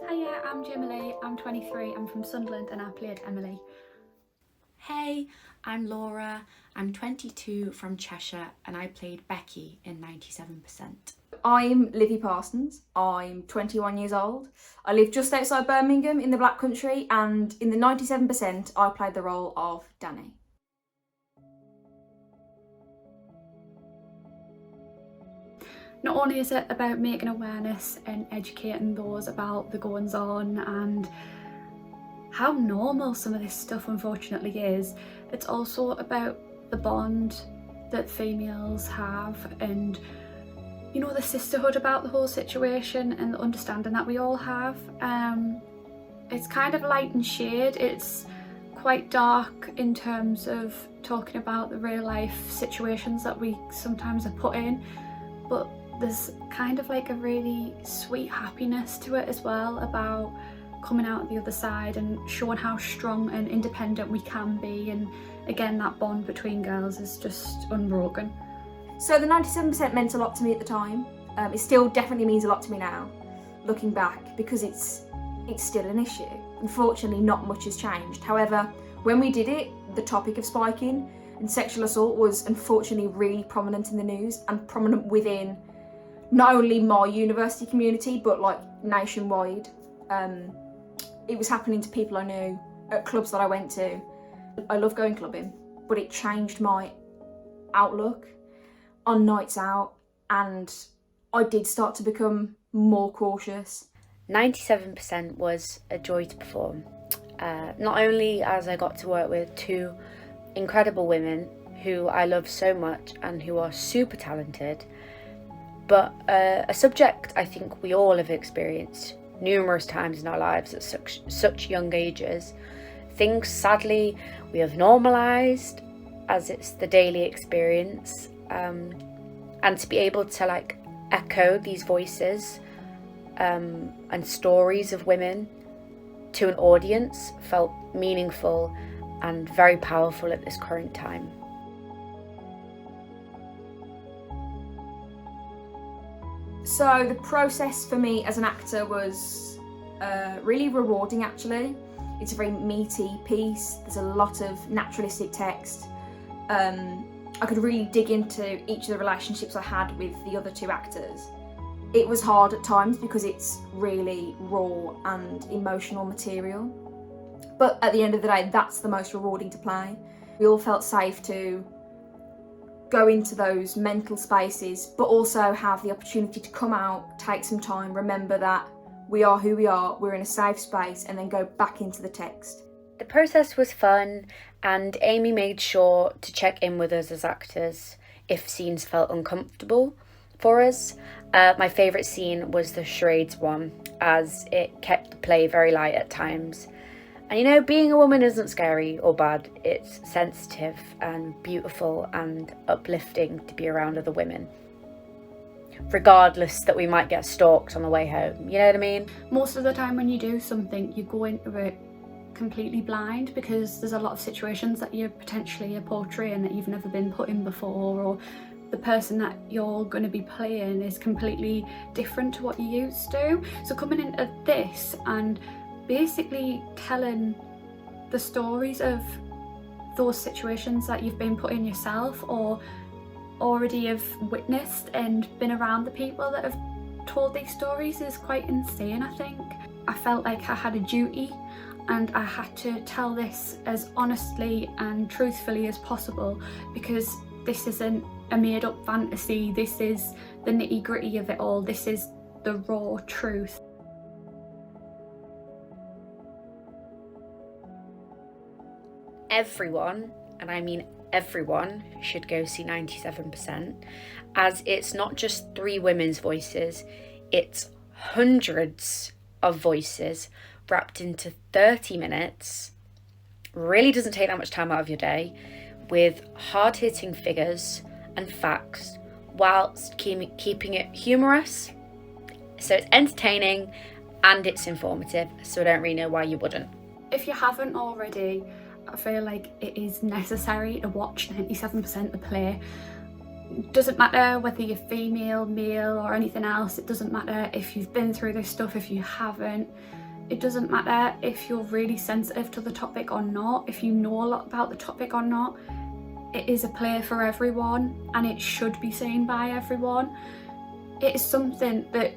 Hiya, I'm Jamie-Leigh, I'm 23, I'm from Sunderland and I played Emily. Hey, I'm Laura, I'm 22 from Cheshire and I played Becky in 97%. I'm Livvi Parsons, I'm 21 years old. I live just outside Birmingham in the Black Country, and in the 97% I played the role of Danny. Not only is it about making awareness and educating those about the goings on and how normal some of this stuff unfortunately is, it's also about the bond that females have and, you know, the sisterhood about the whole situation and the understanding that we all have. It's kind of light and shade. It's quite dark in terms of talking about the real life situations that we sometimes are put in, but there's kind of like a really sweet happiness to it as well, about coming out the other side and showing how strong and independent we can be. And again, that bond between girls is just unbroken. So the 97% meant a lot to me at the time. It still definitely means a lot to me now, looking back, because it's still an issue. Unfortunately, not much has changed. However, when we did it, the topic of spiking and sexual assault was unfortunately really prominent in the news, and prominent within not only my university community, but like nationwide. It was happening to people I knew at clubs that I went to. I love going clubbing, but it changed my outlook on nights out, and I did start to become more cautious. 97% was a joy to perform. Not only as I got to work with two incredible women who I love so much and who are super talented, but a subject I think we all have experienced numerous times in our lives at such young ages. Things sadly we have normalised as it's the daily experience, and to be able to like echo these voices and stories of women to an audience felt meaningful and very powerful at this current time. So the process for me as an actor was really rewarding actually. It's a very meaty piece, there's a lot of naturalistic text. I could really dig into each of the relationships I had with the other two actors. It was hard at times because it's really raw and emotional material. But at the end of the day, that's the most rewarding to play. We all felt safe to go into those mental spaces, but also have the opportunity to come out, take some time, remember that we are who we are, we're in a safe space, and then go back into the text. The process was fun, and Amy made sure to check in with us as actors if scenes felt uncomfortable for us. My favourite scene was the charades one, as it kept the play very light at times. And you know, being a woman isn't scary or bad, it's sensitive and beautiful and uplifting to be around other women, regardless that we might get stalked on the way home, you know what I mean? Most of the time when you do something, you go into it completely blind, because there's a lot of situations that you're potentially portraying that you've never been put in before, or the person that you're going to be playing is completely different to what you used to. So coming into this and basically telling the stories of those situations that you've been put in yourself or already have witnessed and been around the people that have told these stories is quite insane, I think. I felt like I had a duty and I had to tell this as honestly and truthfully as possible, because this isn't a made up fantasy, this is the nitty gritty of it all, this is the raw truth. Everyone, and I mean everyone, should go see 97%, as it's not just three women's voices, it's hundreds of voices wrapped into 30 minutes. Really doesn't take that much time out of your day, with hard-hitting figures and facts whilst keeping it humorous. So it's entertaining and it's informative, so I don't really know why you wouldn't. If you haven't already, I feel like it is necessary to watch 97% of play. Doesn't matter whether you're female, male or anything else. It doesn't matter if you've been through this stuff, if you haven't. It doesn't matter if you're really sensitive to the topic or not, if you know a lot about the topic or not. It is a play for everyone and it should be seen by everyone. It is something that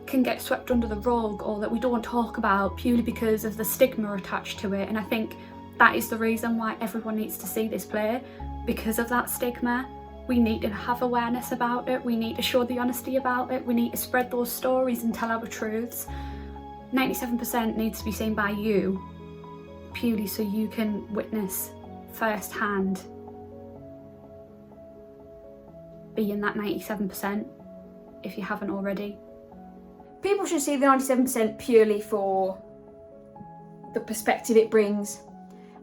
can get swept under the rug or that we don't talk about purely because of the stigma attached to it, and I think that is the reason why everyone needs to see this play, because of that stigma. We need to have awareness about it, we need to show the honesty about it, we need to spread those stories and tell our truths. 97% needs to be seen by you, purely so you can witness firsthand being that 97% if you haven't already. People should see the 97% purely for the perspective it brings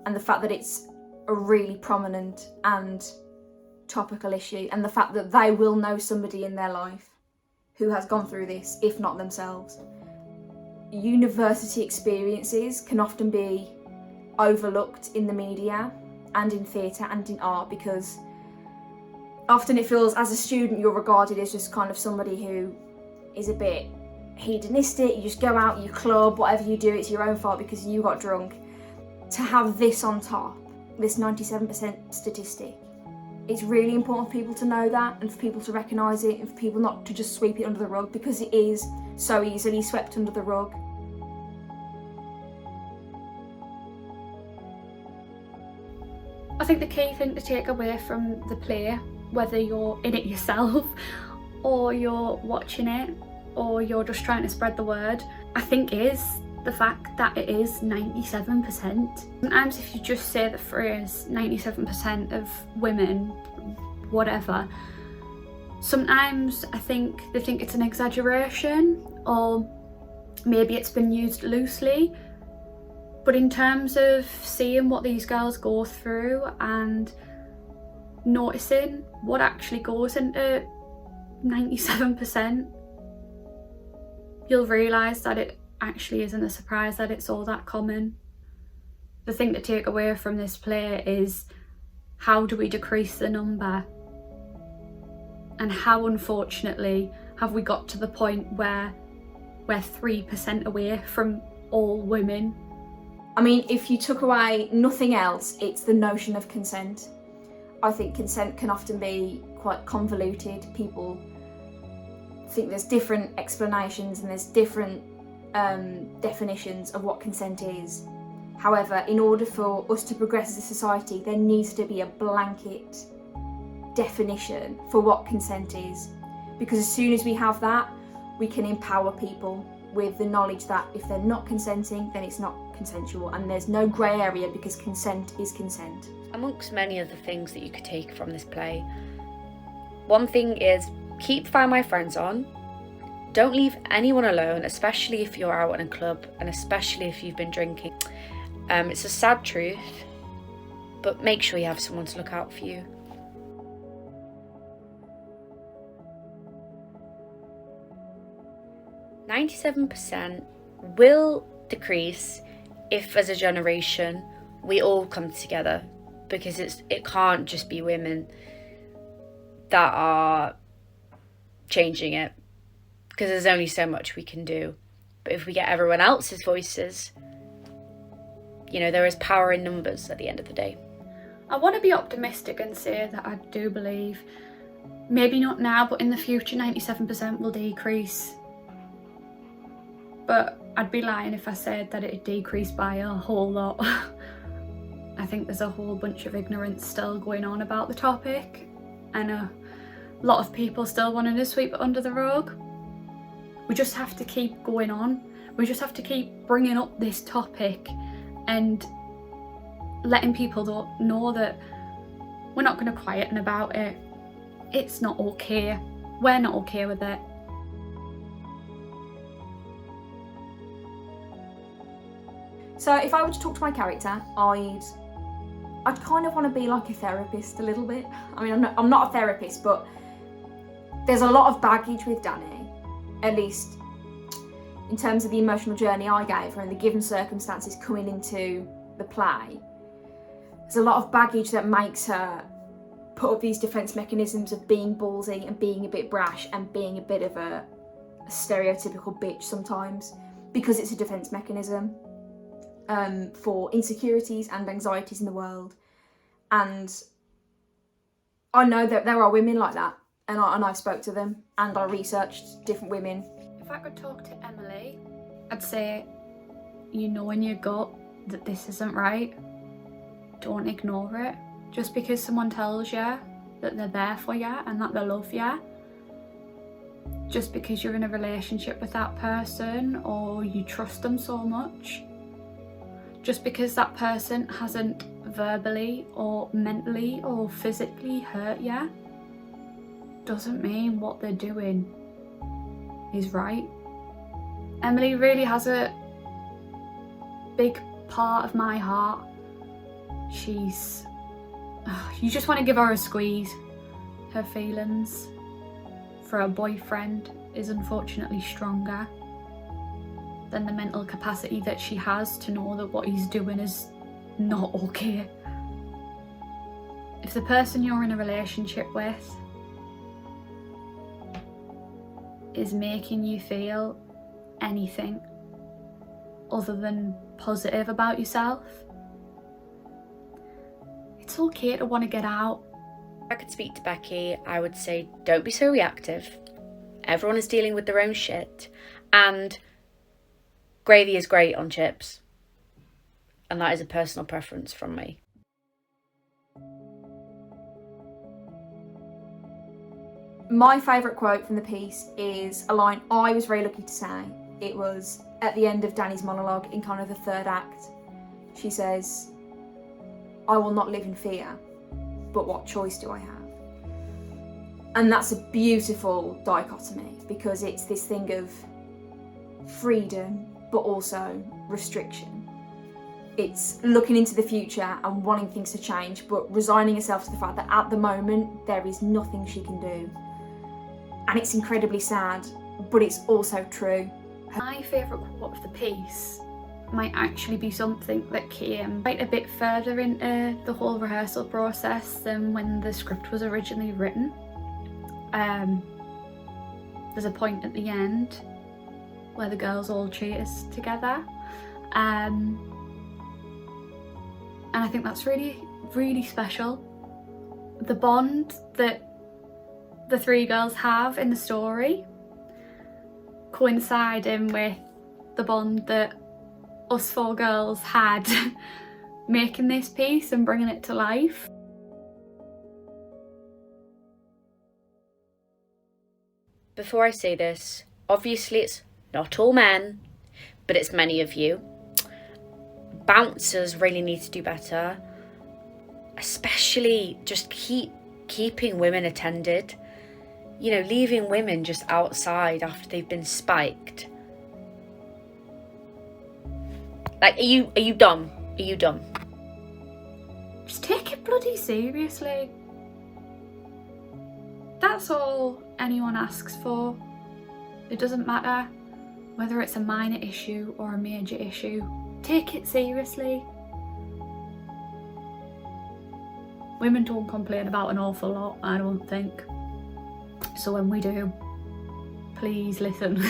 and the fact that it's a really prominent and topical issue, and the fact that they will know somebody in their life who has gone through this, if not themselves. University experiences can often be overlooked in the media and in theatre and in art, because often it feels as a student you're regarded as just kind of somebody who is a bit hedonistic. You just go out, you club, whatever you do, it's your own fault because you got drunk. To have this on top, this 97% statistic, it's really important for people to know that and for people to recognise it and for people not to just sweep it under the rug, because it is so easily swept under the rug. I think the key thing to take away from the play, whether you're in it yourself or you're watching it or you're just trying to spread the word, I think is the fact that it is 97%. Sometimes if you just say the phrase 97% of women, whatever, sometimes I think they think it's an exaggeration or maybe it's been used loosely. But in terms of seeing what these girls go through and noticing what actually goes into 97%, you'll realise that it actually isn't a surprise that it's all that common. The thing to take away from this play is, how do we decrease the number? And how unfortunately have we got to the point where we're 3% away from all women? I mean, if you took away nothing else, it's the notion of consent. I think consent can often be quite convoluted. People think there's different explanations and there's different definitions of what consent is. However, in order for us to progress as a society, there needs to be a blanket definition for what consent is. Because as soon as we have that, we can empower people with the knowledge that if they're not consenting, then it's not consensual, and there's no grey area because consent is consent. Amongst many other things that you could take from this play, one thing is keep Find My Friends on. Don't leave anyone alone, especially if you're out in a club and especially if you've been drinking. It's a sad truth, but make sure you have someone to look out for you. %, will decrease if as a generation we all come together, because it can't just be women that are changing it, because there's only so much we can do. But if we get everyone else's voices, you know, there is power in numbers at the end of the day. I want to be optimistic and say that I do believe, maybe not now, but in the future 97% will decrease. But I'd be lying if I said that it'd decrease by a whole lot. I think there's a whole bunch of ignorance still going on about the topic, and a lot of people still wanting to sweep it under the rug. We just have to keep going on. We just have to keep bringing up this topic and letting people know that we're not going to quieten about it. It's not okay. We're not okay with it. So if I were to talk to my character, I'd I'd kind of want to be like a therapist a little bit. I mean, I'm not a therapist, but there's a lot of baggage with Danny, at least in terms of the emotional journey I gave her and the given circumstances coming into the play. There's a lot of baggage that makes her put up these defence mechanisms of being ballsy and being a bit brash and being a bit of a stereotypical bitch sometimes, because it's a defence mechanism for insecurities and anxieties in the world. And I know that there are women like that, and I've spoke to them, and I researched different women. If I could talk to Emily, I'd say, you know in your gut that this isn't right. Don't ignore it. Just because someone tells you that they're there for you and that they love you, just because you're in a relationship with that person or you trust them so much, just because that person hasn't verbally or mentally or physically hurt you, doesn't mean what they're doing is right. Emily really has a big part of my heart. You just want to give her a squeeze. Her feelings for her boyfriend is unfortunately stronger than the mental capacity that she has to know that what he's doing is not okay. If the person you're in a relationship with is making you feel anything other than positive about yourself, it's okay to want to get out. If I could speak to Becky, I would say don't be so reactive. Everyone is dealing with their own shit, and gravy is great on chips, and that is a personal preference from me. My favourite quote from the piece is a line I was very lucky to say. It was at the end of Danny's monologue in kind of the third act. She says, "I will not live in fear, but what choice do I have?" And that's a beautiful dichotomy, because it's this thing of freedom but also restriction. It's looking into the future and wanting things to change, but resigning herself to the fact that at the moment there is nothing she can do. And it's incredibly sad, but it's also true. My favourite quote of the piece might actually be something that came quite a bit further into the whole rehearsal process than when the script was originally written. There's a point at the end where the girls all cheers together, and I think that's really, really special. The bond that the three girls have in the story coinciding with the bond that us four girls had making this piece and bringing it to life. Before I say this, obviously it's not all men, but it's many of you. Bouncers really need to do better, especially just keeping women attended. You know, leaving women just outside after they've been spiked. Like, are you dumb? Are you dumb? Just take it bloody seriously. That's all anyone asks for. It doesn't matter whether it's a minor issue or a major issue. Take it seriously. Women don't complain about an awful lot, I don't think. So when we do, please listen.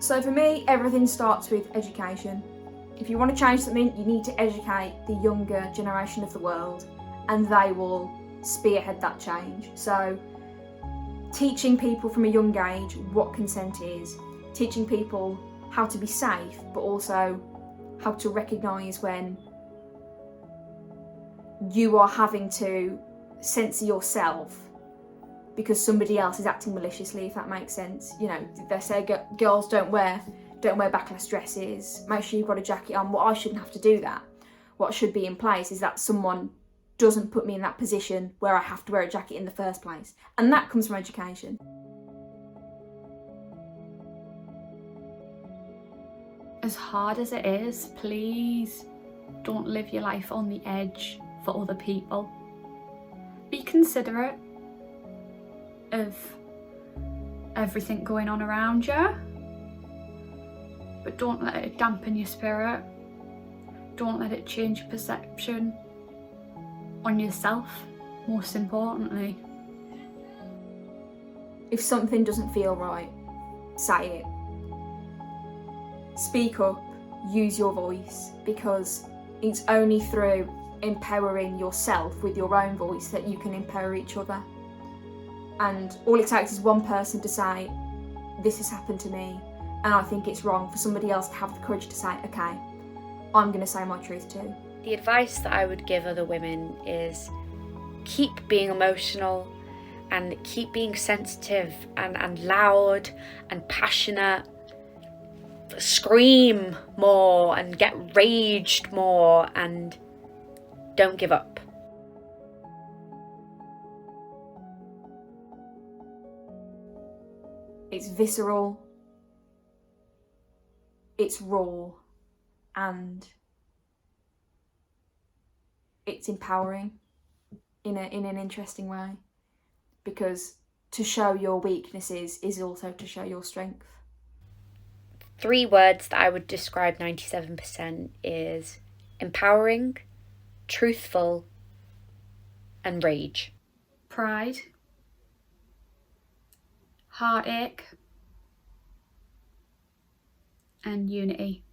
So for me, everything starts with education. If you want to change something, you need to educate the younger generation of the world, and they will spearhead that change. So teaching people from a young age what consent is, teaching people how to be safe, but also how to recognise when you are having to censor yourself because somebody else is acting maliciously, if that makes sense. You know, they say girls don't wear backless dresses, make sure you've got a jacket on. Well, I shouldn't have to do that. What should be in place is that someone doesn't put me in that position where I have to wear a jacket in the first place. And that comes from education. As hard as it is, please don't live your life on the edge for other people. Be considerate of everything going on around you, but don't let it dampen your spirit. Don't let it change your perception on yourself, most importantly. If something doesn't feel right, say it. Speak up, use your voice, because it's only through empowering yourself with your own voice that you can empower each other. And all it takes is one person to say, this has happened to me and I think it's wrong, for somebody else to have the courage to say, okay, I'm going to say my truth too. The advice that I would give other women is keep being emotional and keep being sensitive and loud and passionate. Scream more and get raged more, and don't give up. It's visceral, it's raw, and it's empowering in an interesting way, because to show your weaknesses is also to show your strength. 3 words that I would describe 97% is empowering, truthful, and rage. Pride, heartache, and unity.